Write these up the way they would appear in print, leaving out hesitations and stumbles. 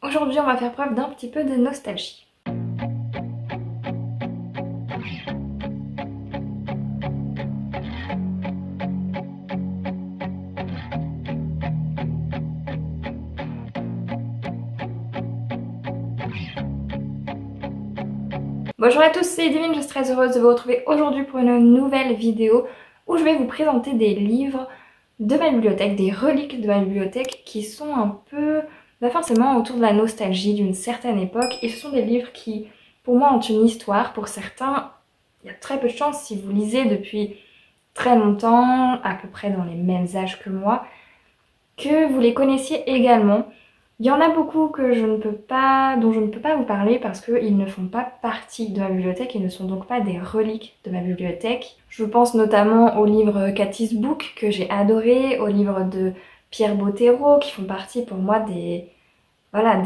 Aujourd'hui, on va faire preuve d'un petit peu de nostalgie. Bonjour à tous, c'est Divine, je suis très heureuse de vous retrouver aujourd'hui pour une nouvelle vidéo où je vais vous présenter des livres de ma bibliothèque, des reliques de ma bibliothèque qui sont un peu, pas forcément autour de la nostalgie d'une certaine époque, et ce sont des livres qui, pour moi, ont une histoire. Pour certains, il y a très peu de chance si vous lisez depuis très longtemps, à peu près dans les mêmes âges que moi, que vous les connaissiez également. Il y en a beaucoup que dont je ne peux pas vous parler parce qu'ils ne font pas partie de ma bibliothèque et ne sont donc pas des reliques de ma bibliothèque. Je pense notamment aux livres Cathy's Book que j'ai adoré, aux livres de Pierre Bottero qui font partie pour moi des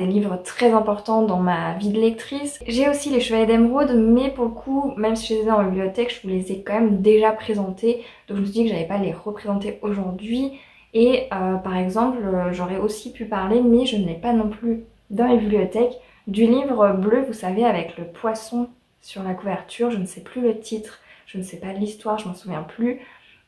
livres très importants dans ma vie de lectrice. J'ai aussi les Chevaliers d'Émeraude, mais pour le coup, même si je les ai dans ma bibliothèque, je vous les ai quand même déjà présentés, donc je me suis dit que j'allais pas les représenter aujourd'hui. Et par exemple, j'aurais aussi pu parler, mais je ne l'ai pas non plus dans la bibliothèque, du livre bleu, vous savez, avec le poisson sur la couverture. Je ne sais plus le titre, je ne sais pas l'histoire, je m'en souviens plus.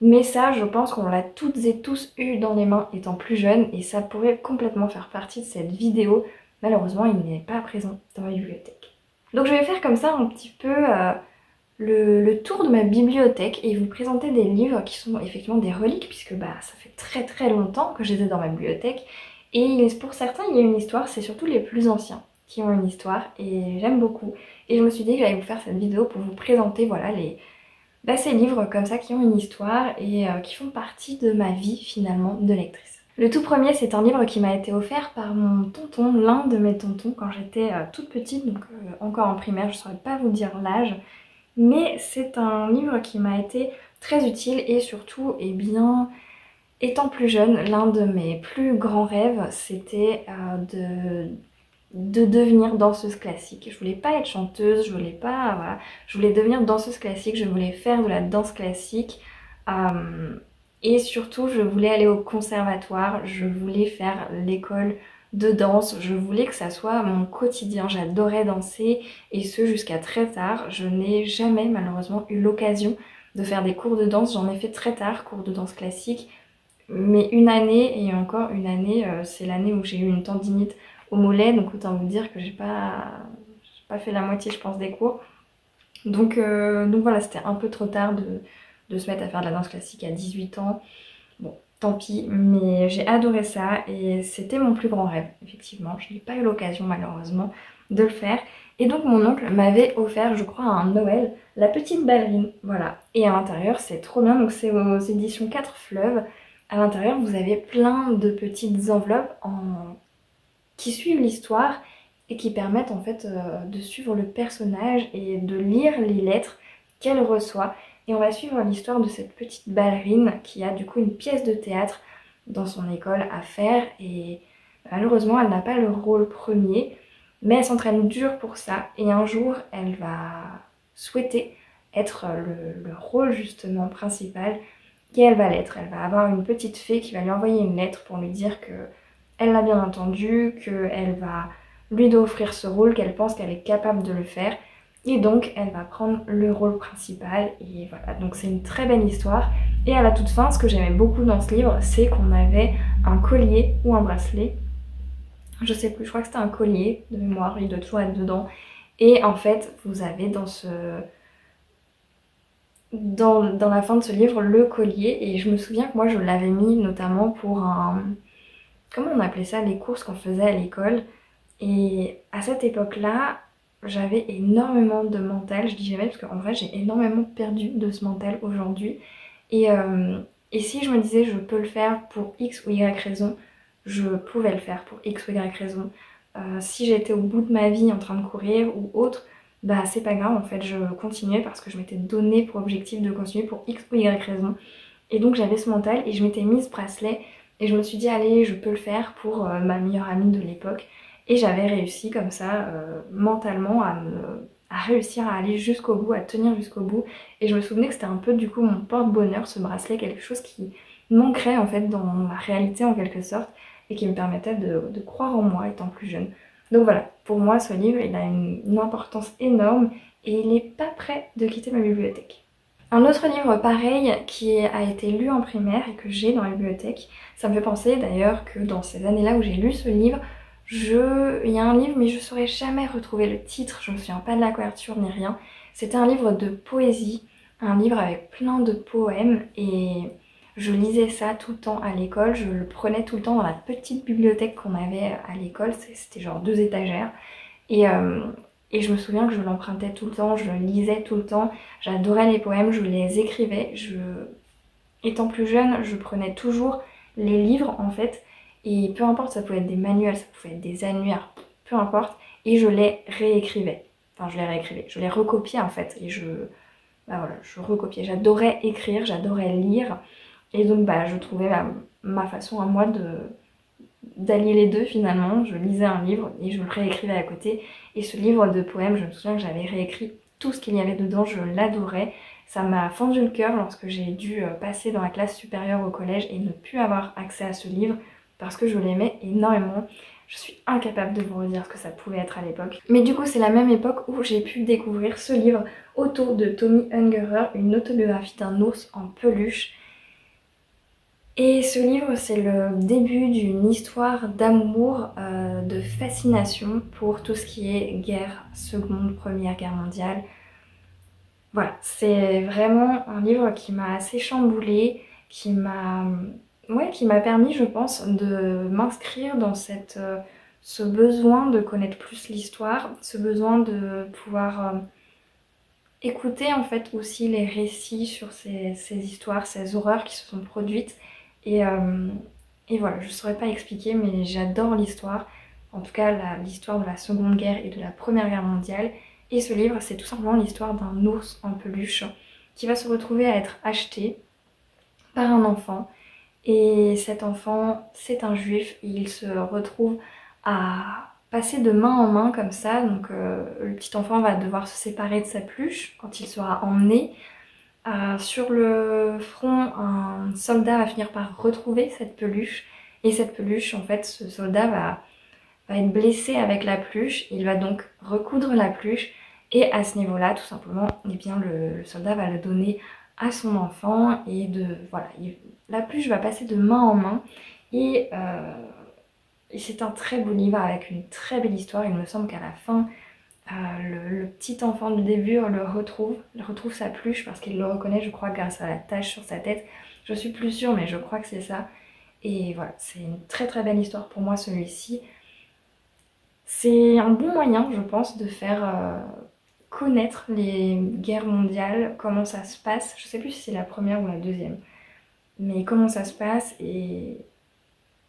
Mais ça, je pense qu'on l'a toutes et tous eu dans les mains étant plus jeune, et ça pourrait complètement faire partie de cette vidéo. Malheureusement, il n'est pas présent dans ma bibliothèque. Donc je vais faire comme ça un petit peu le tour de ma bibliothèque et vous présenter des livres qui sont effectivement des reliques, puisque ça fait très longtemps que j'étais dans ma bibliothèque. Et pour certains, il y a une histoire, c'est surtout les plus anciens qui ont une histoire, et j'aime beaucoup. Et je me suis dit que j'allais vous faire cette vidéo pour vous présenter voilà, ces livres comme ça qui ont une histoire et qui font partie de ma vie finalement de lectrice. Le tout premier, c'est un livre qui m'a été offert par mon tonton, l'un de mes tontons quand j'étais toute petite, donc encore en primaire, je ne saurais pas vous dire l'âge. Mais c'est un livre qui m'a été très utile et surtout, eh bien, étant plus jeune, l'un de mes plus grands rêves, c'était de devenir danseuse classique. Je voulais pas être chanteuse, je voulais pas, voilà, je voulais devenir danseuse classique, je voulais faire de la danse classique et surtout je voulais aller au conservatoire, je voulais faire l'école de danse, je voulais que ça soit mon quotidien, j'adorais danser et ce jusqu'à très tard. Je n'ai jamais malheureusement eu l'occasion de faire des cours de danse, j'en ai fait très tard, cours de danse classique, mais une année et encore une année, c'est l'année où j'ai eu une tendinite au mollet, donc autant vous dire que j'ai pas fait la moitié je pense des cours. Donc voilà, c'était un peu trop tard de se mettre à faire de la danse classique à 18 ans. Bon, tant pis, mais j'ai adoré ça et c'était mon plus grand rêve, effectivement. Je n'ai pas eu l'occasion malheureusement de le faire. Et donc mon oncle m'avait offert, je crois, à un Noël, La Petite Ballerine, voilà. Et à l'intérieur, c'est trop bien, donc c'est aux éditions 4 Fleuves. À l'intérieur, vous avez plein de petites enveloppes qui suivent l'histoire et qui permettent en fait de suivre le personnage et de lire les lettres qu'elle reçoit. Et on va suivre l'histoire de cette petite ballerine qui a du coup une pièce de théâtre dans son école à faire, et malheureusement elle n'a pas le rôle premier, mais elle s'entraîne dur pour ça et un jour elle va souhaiter être le rôle justement principal, et elle va l'être. Elle va avoir une petite fée qui va lui envoyer une lettre pour lui dire que elle l'a bien entendu, qu'elle va lui offrir ce rôle, qu'elle pense qu'elle est capable de le faire. Et donc elle va prendre le rôle principal et voilà, donc c'est une très belle histoire. Et à la toute fin, ce que j'aimais beaucoup dans ce livre, c'est qu'on avait un collier ou un bracelet, je sais plus, je crois que c'était un collier de mémoire, il doit toujours être dedans. Et en fait, vous avez dans la fin de ce livre le collier, et je me souviens que moi je l'avais mis notamment pour comment on appelait ça, les courses qu'on faisait à l'école. Et à cette époque-là, j'avais énormément de mental, je dis jamais parce qu'en vrai j'ai énormément perdu de ce mental aujourd'hui. Et, et si je me disais je peux le faire pour X ou Y raison, je pouvais le faire pour X ou Y raison. Si j'étais au bout de ma vie en train de courir ou autre, c'est pas grave en fait, je continuais parce que je m'étais donné pour objectif de continuer pour X ou Y raison. Et donc j'avais ce mental et je m'étais mise ce bracelet et je me suis dit allez, je peux le faire pour ma meilleure amie de l'époque. Et j'avais réussi comme ça mentalement à réussir à aller jusqu'au bout, à tenir jusqu'au bout. Et je me souvenais que c'était un peu du coup mon porte-bonheur, ce bracelet, quelque chose qui manquerait en fait dans la réalité en quelque sorte et qui me permettait de croire en moi étant plus jeune. Donc voilà, pour moi ce livre il a une importance énorme et il n'est pas prêt de quitter ma bibliothèque. Un autre livre pareil qui a été lu en primaire et que j'ai dans la bibliothèque, ça me fait penser d'ailleurs que dans ces années-là où j'ai lu ce livre, il y a un livre mais je ne saurais jamais retrouver le titre, je ne me souviens pas de la couverture ni rien. C'était un livre de poésie, un livre avec plein de poèmes et je lisais ça tout le temps à l'école, je le prenais tout le temps dans la petite bibliothèque qu'on avait à l'école, c'était genre 2 étagères. Et, euh, et je me souviens que je l'empruntais tout le temps, je le lisais tout le temps, j'adorais les poèmes, je les écrivais. Étant plus jeune, je prenais toujours les livres en fait, et peu importe, ça pouvait être des manuels, ça pouvait être des annuaires, peu importe, et je les réécrivais. Enfin, je les réécrivais, je les recopiais en fait, et bah voilà, je recopiais. J'adorais écrire, j'adorais lire, et donc bah, je trouvais ma façon à moi d'allier les deux finalement. Je lisais un livre et je le réécrivais à côté. Et ce livre de poèmes, je me souviens que j'avais réécrit tout ce qu'il y avait dedans, je l'adorais. Ça m'a fendu le cœur lorsque j'ai dû passer dans la classe supérieure au collège et ne plus avoir accès à ce livre parce que je l'aimais énormément. Je suis incapable de vous redire ce que ça pouvait être à l'époque. Mais du coup, c'est la même époque où j'ai pu découvrir ce livre, Otto de Tommy Ungerer, une autobiographie d'un ours en peluche. Et ce livre, c'est le début d'une histoire d'amour, de fascination pour tout ce qui est guerre, seconde, première guerre mondiale. Voilà, c'est vraiment un livre qui m'a assez chamboulée, qui m'a permis, je pense, de m'inscrire dans ce besoin de connaître plus l'histoire, ce besoin de pouvoir écouter en fait aussi les récits sur ces histoires, ces horreurs qui se sont produites. Et, euh, et voilà, je ne saurais pas expliquer, mais j'adore l'histoire. En tout cas, l'histoire de la Seconde Guerre et de la Première Guerre mondiale. Et ce livre, c'est tout simplement l'histoire d'un ours en peluche qui va se retrouver à être acheté par un enfant. Et cet enfant, c'est un juif. Et il se retrouve à passer de main en main comme ça. Donc le petit enfant va devoir se séparer de sa peluche quand il sera emmené. Sur le front, un soldat va finir par retrouver cette peluche. Et cette peluche, en fait, ce soldat va être blessé avec la peluche. Il va donc recoudre la peluche. Et à ce niveau-là, tout simplement, eh bien, le soldat va le donner à son enfant. Et voilà, la peluche va passer de main en main. Et c'est un très beau livre avec une très belle histoire. Il me semble qu'à la fin, le petit enfant du début il retrouve sa peluche parce qu'il le reconnaît, je crois, grâce à la tache sur sa tête. Je suis plus sûre, mais je crois que c'est ça. Et voilà, c'est une très très belle histoire pour moi celui-ci. C'est un bon moyen, je pense, de faire connaître les guerres mondiales, comment ça se passe. Je sais plus si c'est la première ou la deuxième, mais comment ça se passe. Et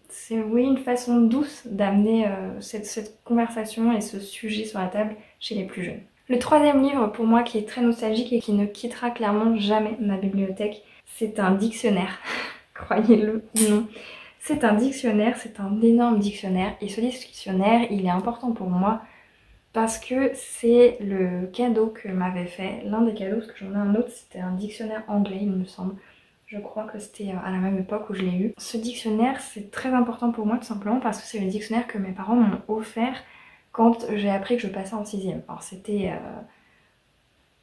c'est oui une façon douce d'amener cette conversation et ce sujet sur la table chez les plus jeunes. Le troisième livre pour moi qui est très nostalgique et qui ne quittera clairement jamais ma bibliothèque, c'est un dictionnaire. Croyez-le ou non. C'est un dictionnaire, c'est un énorme dictionnaire et ce dictionnaire il est important pour moi parce que c'est le cadeau que m'avait fait, l'un des cadeaux, parce que j'en ai un autre, c'était un dictionnaire anglais il me semble. Je crois que c'était à la même époque où je l'ai eu. Ce dictionnaire, c'est très important pour moi tout simplement parce que c'est le dictionnaire que mes parents m'ont offert quand j'ai appris que je passais en 6ème. Alors c'était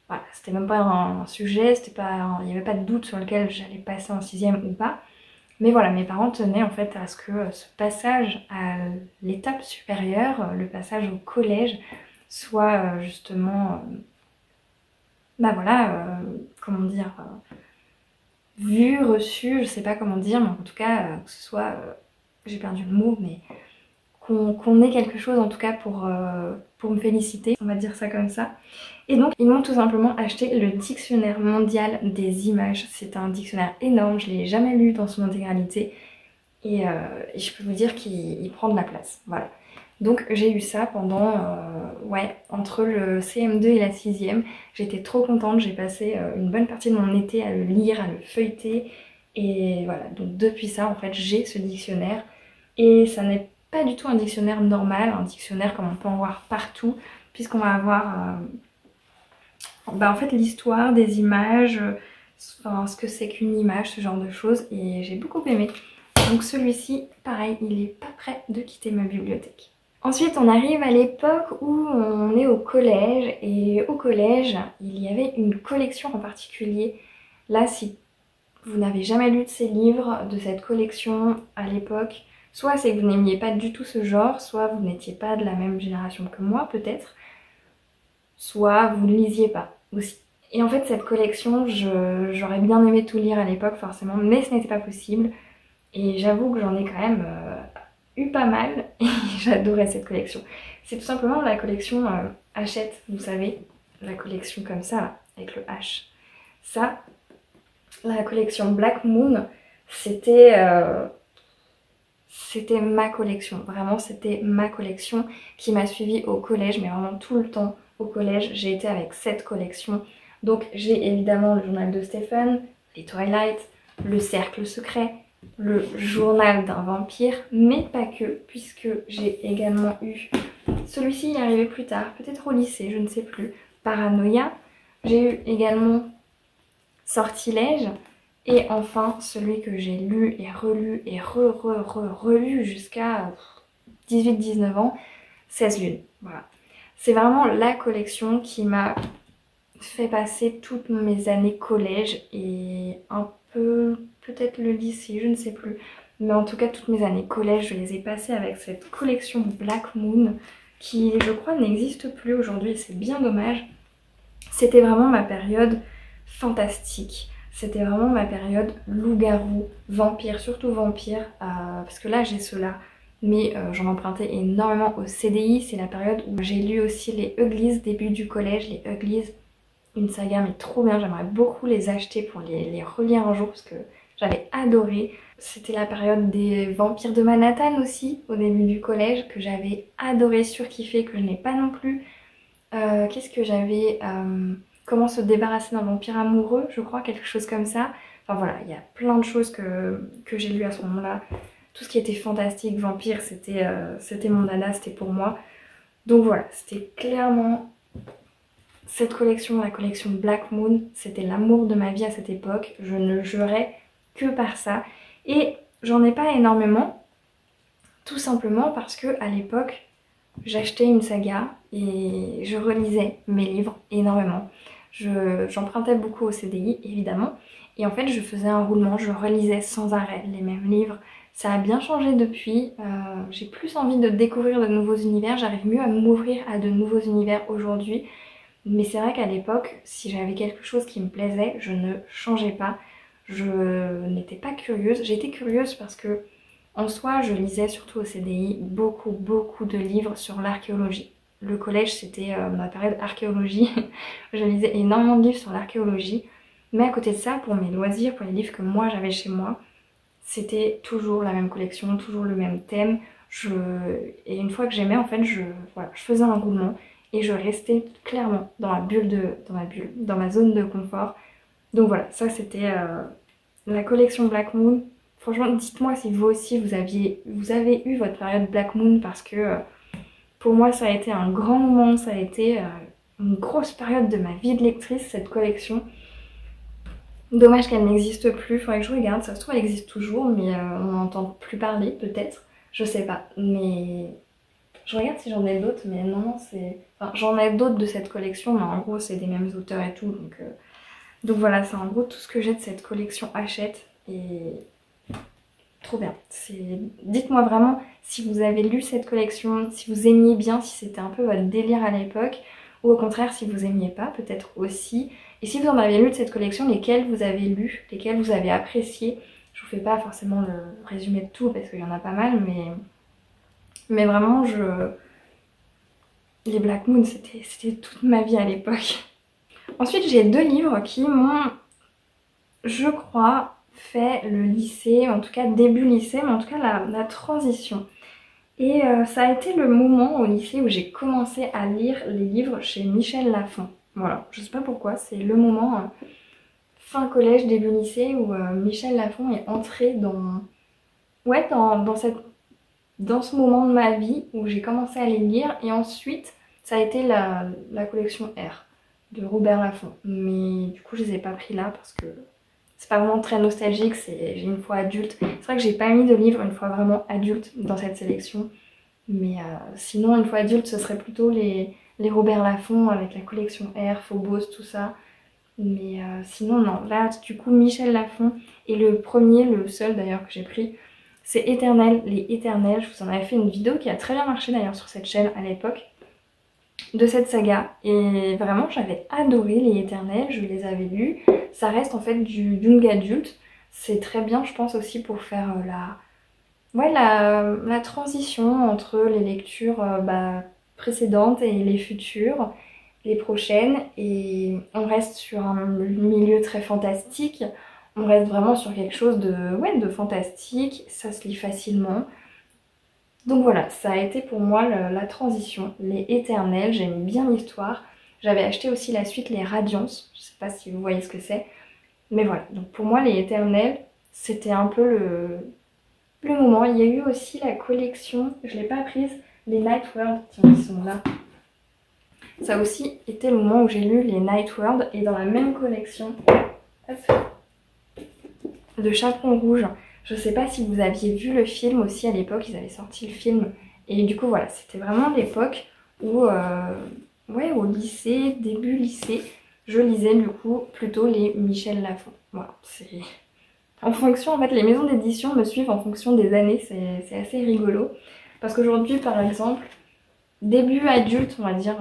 voilà, c'était même pas un sujet, il n'y avait pas de doute sur lequel j'allais passer en 6ème ou pas. Mais voilà, mes parents tenaient en fait à ce que ce passage à l'étape supérieure, le passage au collège, soit justement, bah voilà, comment dire, vu, reçu, je sais pas comment dire, mais en tout cas, que ce soit, j'ai perdu le mot, mais qu'on ait quelque chose en tout cas pour me féliciter, on va dire ça comme ça. Et donc ils m'ont tout simplement acheté le dictionnaire mondial des images. C'est un dictionnaire énorme, je l'ai jamais lu dans son intégralité et je peux vous dire qu'il prend de la place, voilà. Donc j'ai eu ça pendant, ouais, entre le CM2 et la 6ème. J'étais trop contente, j'ai passé une bonne partie de mon été à le lire, à le feuilleter. Et voilà, donc depuis ça en fait j'ai ce dictionnaire. Et ça n'est pas du tout un dictionnaire normal, un dictionnaire comme on peut en voir partout. Puisqu'on va avoir bah, en fait l'histoire des images, enfin, ce que c'est qu'une image, ce genre de choses. Et j'ai beaucoup aimé. Donc celui-ci, pareil, il est pas prêt de quitter ma bibliothèque. Ensuite, on arrive à l'époque où on est au collège, et au collège, il y avait une collection en particulier. Là, si vous n'avez jamais lu de ces livres, de cette collection à l'époque, soit c'est que vous n'aimiez pas du tout ce genre, soit vous n'étiez pas de la même génération que moi peut-être, soit vous ne lisiez pas aussi. Et en fait cette collection, j'aurais bien aimé tout lire à l'époque forcément, mais ce n'était pas possible. Et j'avoue que j'en ai quand même eu pas mal et j'adorais cette collection. C'est tout simplement la collection Hachette, vous savez, la collection comme ça, là, avec le H. Ça, la collection Black Moon, c'était ma collection. Vraiment, c'était ma collection qui m'a suivie au collège, mais vraiment tout le temps au collège, j'ai été avec cette collection. Donc j'ai évidemment le journal de Stephen, les Twilight, le Cercle Secret, le journal d'un vampire, mais pas que, puisque j'ai également eu, celui-ci il est arrivé plus tard, peut-être au lycée, je ne sais plus, Paranoia. J'ai eu également Sortilège, et enfin celui que j'ai lu et relu et relu jusqu'à 18-19 ans, 16 lunes. Voilà. C'est vraiment la collection qui m'a fait passer toutes mes années collège et un peu peut-être le lycée, je ne sais plus. Mais en tout cas toutes mes années collège, je les ai passées avec cette collection Black Moon qui je crois n'existe plus aujourd'hui et c'est bien dommage. C'était vraiment ma période fantastique. C'était vraiment ma période loup-garou, vampire, surtout vampire, parce que là j'ai ceux-là. Mais j'en empruntais énormément au CDI, c'est la période où j'ai lu aussi les Uglies, début du collège, les Uglies. Une saga mais trop bien, j'aimerais beaucoup les acheter pour les relire un jour parce que j'avais adoré. C'était la période des vampires de Manhattan aussi, au début du collège, que j'avais adoré, surkiffé, que je n'ai pas non plus. Qu'est-ce que j'avais comment se débarrasser d'un vampire amoureux, je crois, quelque chose comme ça. Enfin voilà, il y a plein de choses que j'ai lues à ce moment-là. Tout ce qui était fantastique, vampire, c'était mon dada, c'était pour moi. Donc voilà, c'était clairement cette collection, la collection Black Moon, c'était l'amour de ma vie à cette époque. Je ne jurais que par ça. Et j'en ai pas énormément, tout simplement parce que à l'époque, j'achetais une saga et je relisais mes livres énormément. J'empruntais beaucoup au CDI évidemment et en fait je faisais un roulement, je relisais sans arrêt les mêmes livres. Ça a bien changé depuis, j'ai plus envie de découvrir de nouveaux univers, j'arrive mieux à m'ouvrir à de nouveaux univers aujourd'hui. Mais c'est vrai qu'à l'époque, si j'avais quelque chose qui me plaisait, je ne changeais pas. Je n'étais pas curieuse. J'étais curieuse parce que en soi, je lisais surtout au CDI beaucoup de livres sur l'archéologie. Le collège, c'était ma période archéologie. Je lisais énormément de livres sur l'archéologie. Mais à côté de ça, pour mes loisirs, pour les livres que moi j'avais chez moi, c'était toujours la même collection, toujours le même thème. Et une fois que j'aimais, en fait, voilà, je faisais un roulement et je restais clairement dans dans ma zone de confort. Donc voilà, ça c'était la collection Black Moon. Franchement, dites-moi si vous aussi vous avez eu votre période Black Moon parce que pour moi ça a été un grand moment, ça a été une grosse période de ma vie de lectrice cette collection. Dommage qu'elle n'existe plus, faudrait que je regarde, ça se trouve elle existe toujours mais on n'entend plus parler peut-être, je sais pas. Mais je regarde si j'en ai d'autres mais non, enfin, j'en ai d'autres de cette collection mais en gros c'est des mêmes auteurs et tout donc voilà, c'est en gros tout ce que j'ai de cette collection Hachette et trop bien. Dites-moi vraiment si vous avez lu cette collection, si vous aimiez bien, si c'était un peu votre délire à l'époque ou au contraire si vous aimiez pas, peut-être aussi. Et si vous en avez lu de cette collection, lesquels vous avez lu, lesquels vous avez apprécié. Je vous fais pas forcément le résumé de tout parce qu'il y en a pas mal, mais vraiment les Black Moon c'était toute ma vie à l'époque. Ensuite j'ai deux livres qui m'ont, je crois, fait le lycée, en tout cas début lycée, mais en tout cas la transition. Et ça a été le moment au lycée où j'ai commencé à lire les livres chez Michel Lafon. Voilà, je sais pas pourquoi, c'est le moment fin collège, début lycée où Michel Lafon est entré ouais, dans ce moment de ma vie où j'ai commencé à les lire. Et ensuite, ça a été la collection R de Robert Laffont. Mais du coup, je les ai pas pris là parce que c'est pas vraiment très nostalgique, j'ai une fois adulte. C'est vrai que j'ai pas mis de livre une fois vraiment adulte dans cette sélection. Mais sinon, une fois adulte, ce serait plutôt les Robert Laffont avec la collection R, Phobos, tout ça. Mais sinon, non. Là, du coup, Michel Laffont. Et le premier, le seul d'ailleurs que j'ai pris, c'est Éternel, les Éternels. Je vous en avais fait une vidéo qui a très bien marché d'ailleurs sur cette chaîne à l'époque de cette saga. Et vraiment, j'avais adoré les Éternels, je les avais lus. Ça reste en fait du young adulte. C'est très bien, je pense, aussi pour faire la transition entre les lectures précédentes et les futures, les prochaines. Et on reste sur un milieu très fantastique. On reste vraiment sur quelque chose de fantastique. Ça se lit facilement. Donc voilà, ça a été pour moi la transition. Les Éternels, j'aime bien l'histoire. J'avais acheté aussi la suite Les Radiances. Je sais pas si vous voyez ce que c'est. Mais voilà, donc pour moi les Éternels, c'était un peu le moment. Il y a eu aussi la collection, je l'ai pas prise, les Night World, tiens, ils sont là. Ça a aussi été le moment où j'ai lu les Night World et dans la même collection, hop, de Chaperon Rouge. Je sais pas si vous aviez vu le film aussi à l'époque, ils avaient sorti le film. Et du coup voilà, c'était vraiment l'époque où, au lycée, début lycée, je lisais du coup plutôt les Michel Laffont. Voilà, c'est... En fonction, en fait, les maisons d'édition me suivent en fonction des années, c'est assez rigolo. Parce qu'aujourd'hui, par exemple, début adulte, on va dire,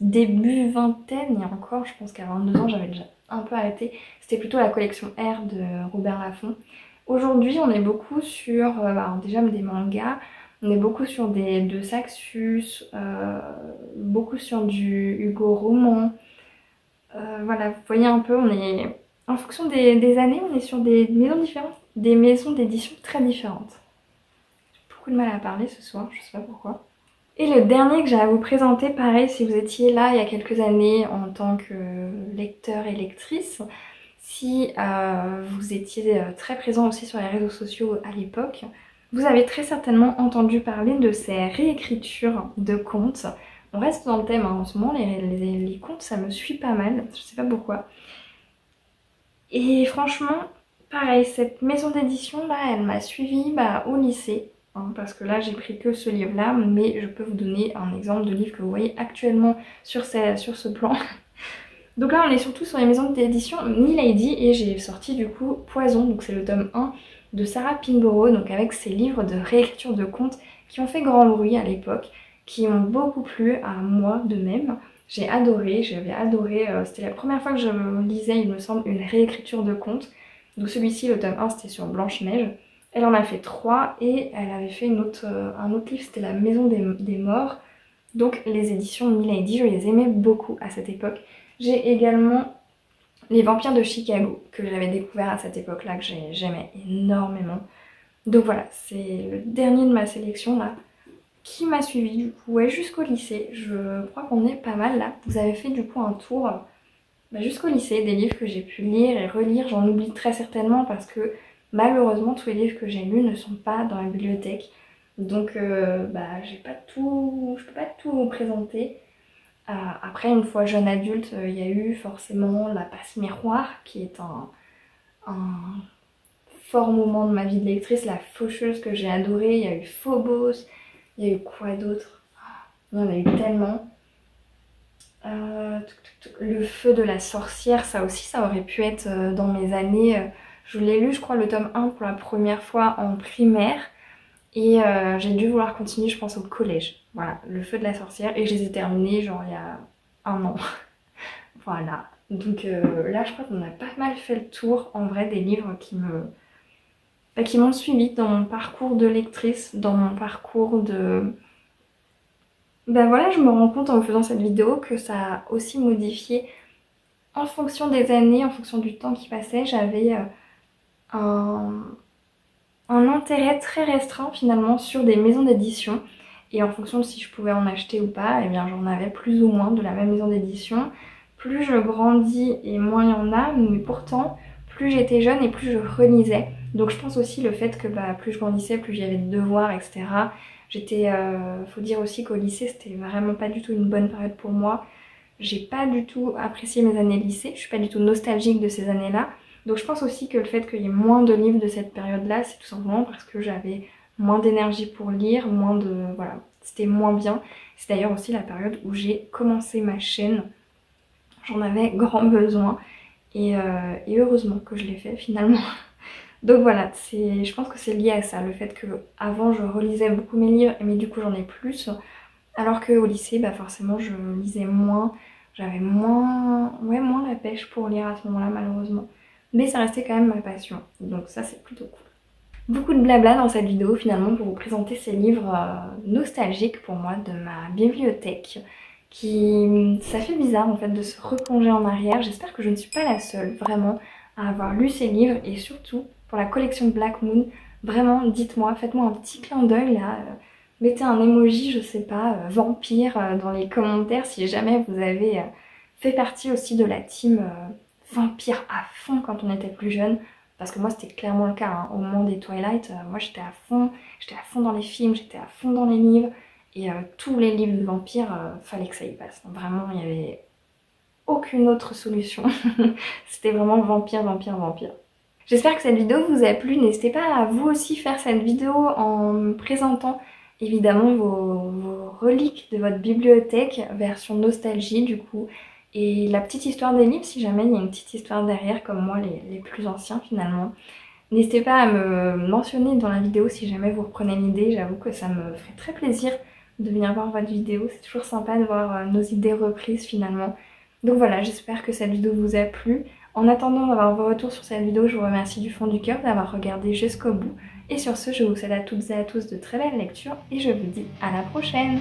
début vingtaine, et encore, je pense qu'à 22 ans, j'avais déjà un peu arrêté. C'était plutôt la collection R de Robert Laffont. Aujourd'hui, on est beaucoup sur, déjà des mangas, on est beaucoup sur de Saxus, beaucoup sur du Hugo Roman. Voilà, vous voyez un peu, on est... En fonction des années, on est sur des maisons différentes, des maisons d'édition très différentes. J'ai beaucoup de mal à parler ce soir, je sais pas pourquoi. Et le dernier que j'ai à vous présenter, pareil, si vous étiez là il y a quelques années en tant que lecteur et lectrice, si vous étiez très présent aussi sur les réseaux sociaux à l'époque, vous avez très certainement entendu parler de ces réécritures de contes. On reste dans le thème en ce moment, les contes ça me suit pas mal, je sais pas pourquoi. Et franchement, pareil, cette maison d'édition là, elle m'a suivie au lycée. Hein, parce que là, j'ai pris que ce livre-là, mais je peux vous donner un exemple de livre que vous voyez actuellement sur ce plan. Donc là, on est surtout sur les maisons d'édition Milady et j'ai sorti du coup Poison, donc c'est le tome 1 de Sarah Pinborough, donc avec ses livres de réécriture de contes qui ont fait grand bruit à l'époque, qui ont beaucoup plu à moi de même. J'ai adoré, j'avais adoré, c'était la première fois que je lisais, il me semble, une réécriture de contes. Donc celui-ci, le tome 1, c'était sur Blanche-Neige. Elle en a fait 3 et elle avait fait un autre livre, c'était La Maison des Morts. Donc les éditions Milady, je les aimais beaucoup à cette époque. J'ai également Les Vampires de Chicago, que j'avais découvert à cette époque-là, que j'aimais énormément. Donc voilà, c'est le dernier de ma sélection là, qui m'a suivi du coup jusqu'au lycée. Je crois qu'on est pas mal là. Vous avez fait du coup un tour jusqu'au lycée, des livres que j'ai pu lire et relire. J'en oublie très certainement parce que malheureusement tous les livres que j'ai lus ne sont pas dans la bibliothèque. Donc j'ai pas tout, je peux pas tout vous présenter. Après, une fois jeune adulte, il y a eu forcément La Passe Miroir qui est un fort moment de ma vie de lectrice. La Faucheuse que j'ai adorée, il y a eu Phobos, il y a eu quoi d'autre? Il y en a eu tellement. Le Feu de la Sorcière, ça aussi, ça aurait pu être dans mes années. Je l'ai lu, je crois, le tome 1 pour la première fois en primaire. Et j'ai dû vouloir continuer, je pense, au collège. Voilà, Le Feu de la Sorcière. Et je les ai terminés, genre, il y a un an. Voilà. Donc là, je crois qu'on a pas mal fait le tour, en vrai, des livres qui m'ont suivi dans mon parcours de lectrice, dans mon parcours de... voilà, je me rends compte en vous faisant cette vidéo que ça a aussi modifié en fonction des années, en fonction du temps qui passait. J'avais un intérêt très restreint finalement sur des maisons d'édition. Et en fonction de si je pouvais en acheter ou pas, eh bien j'en avais plus ou moins de la même maison d'édition. Plus je grandis et moins il y en a, mais pourtant plus j'étais jeune et plus je relisais. Donc je pense aussi le fait que plus je grandissais, plus j'avais de devoirs, etc. Faut dire aussi qu'au lycée c'était vraiment pas du tout une bonne période pour moi. J'ai pas du tout apprécié mes années lycée, je suis pas du tout nostalgique de ces années-là. Donc je pense aussi que le fait qu'il y ait moins de livres de cette période-là, c'est tout simplement parce que j'avais moins d'énergie pour lire, moins de... voilà, c'était moins bien. C'est d'ailleurs aussi la période où j'ai commencé ma chaîne. J'en avais grand besoin et heureusement que je l'ai fait finalement. Donc voilà, je pense que c'est lié à ça, le fait que avant je relisais beaucoup mes livres, mais du coup j'en ai plus. Alors qu'au lycée, bah forcément je lisais moins, j'avais moins, ouais, moins la pêche pour lire à ce moment-là malheureusement. Mais ça restait quand même ma passion, donc ça c'est plutôt cool. Beaucoup de blabla dans cette vidéo finalement pour vous présenter ces livres nostalgiques pour moi de ma bibliothèque. Ça fait bizarre en fait de se replonger en arrière. J'espère que je ne suis pas la seule vraiment à avoir lu ces livres et surtout pour la collection Black Moon. Vraiment, dites-moi, faites-moi un petit clin d'œil là. Mettez un emoji, je sais pas, vampire dans les commentaires si jamais vous avez fait partie aussi de la team vampire à fond quand on était plus jeune. Parce que moi c'était clairement le cas, hein. Au moment des Twilight, moi j'étais à fond dans les films, j'étais à fond dans les livres. Et tous les livres de vampires, fallait que ça y passe. Vraiment, il n'y avait aucune autre solution. C'était vraiment vampire, vampire, vampire. J'espère que cette vidéo vous a plu. N'hésitez pas à vous aussi faire cette vidéo en me présentant évidemment vos reliques de votre bibliothèque, version nostalgie du coup. Et la petite histoire des livres, si jamais il y a une petite histoire derrière, comme moi les plus anciens finalement. N'hésitez pas à me mentionner dans la vidéo si jamais vous reprenez l'idée. J'avoue que ça me ferait très plaisir de venir voir votre vidéo. C'est toujours sympa de voir nos idées reprises finalement. Donc voilà, j'espère que cette vidéo vous a plu. En attendant d'avoir vos retours sur cette vidéo, je vous remercie du fond du cœur d'avoir regardé jusqu'au bout. Et sur ce, je vous souhaite à toutes et à tous de très belles lectures et je vous dis à la prochaine!